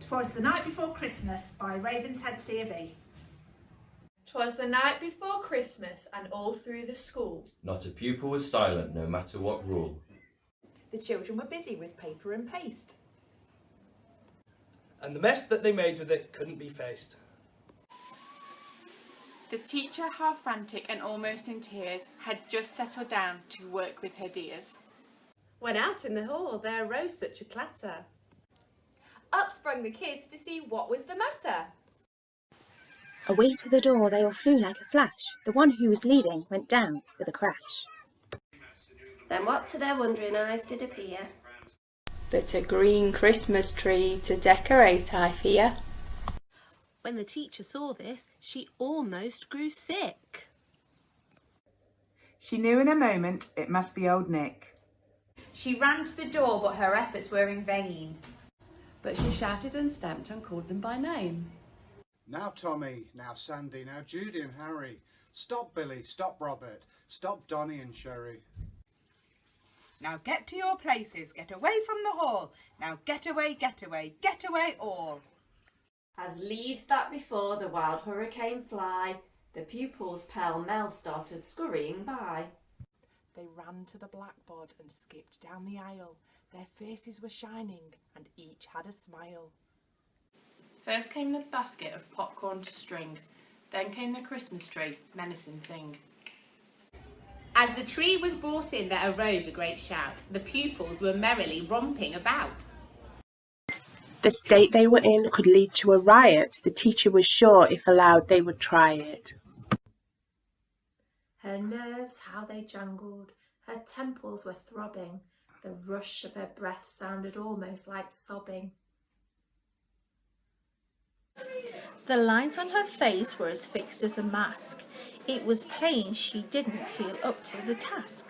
'Twas the Night Before Christmas by Ravenshead C of E. 'Twas the night before Christmas, and all through the school not a pupil was silent, no matter what rule. The children were busy with paper and paste, and the mess that they made with it couldn't be faced. The teacher, half frantic and almost in tears, had just settled down to work with her dears. When out in the hall there arose such a clatter. Up sprung the kids to see what was the matter. Away to the door they all flew like a flash. The one who was leading went down with a crash. Then what to their wondering eyes did appear? But a green Christmas tree to decorate, I fear. When the teacher saw this, she almost grew sick. She knew in a moment it must be old Nick. She ran to the door, but her efforts were in vain. But she shouted and stamped and called them by name. Now Tommy, now Sandy, now Judy and Harry. Stop Billy, stop Robert, stop Donny and Sherry. Now get to your places, get away from the hall. Now get away, get away, get away all. As leaves that before the wild hurricane fly, the pupils pell-mell started scurrying by. They ran to the blackboard and skipped down the aisle. Their faces were shining and each had a smile. First came the basket of popcorn to string, then came the Christmas tree, menacing thing. As the tree was brought in, there arose a great shout. The pupils were merrily romping about. The state they were in could lead to a riot. The teacher was sure if allowed they would try it. Her nerves, how they jangled, her temples were throbbing. The rush of her breath sounded almost like sobbing. The lines on her face were as fixed as a mask. It was plain she didn't feel up to the task.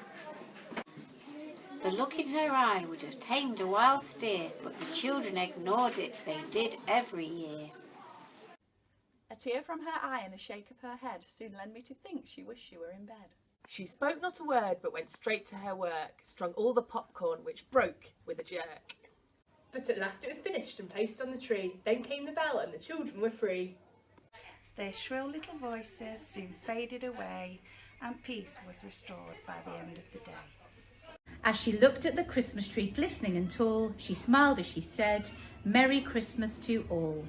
The look in her eye would have tamed a wild steer, but the children ignored it, they did every year. A tear from her eye and a shake of her head soon led me to think she wished she were in bed. She spoke not a word, but went straight to her work, strung all the popcorn, which broke with a jerk. But at last it was finished and placed on the tree. Then came the bell and the children were free. Their shrill little voices soon faded away, and peace was restored by the end of the day. As she looked at the Christmas tree glistening and tall, she smiled as she said, "Merry Christmas to all."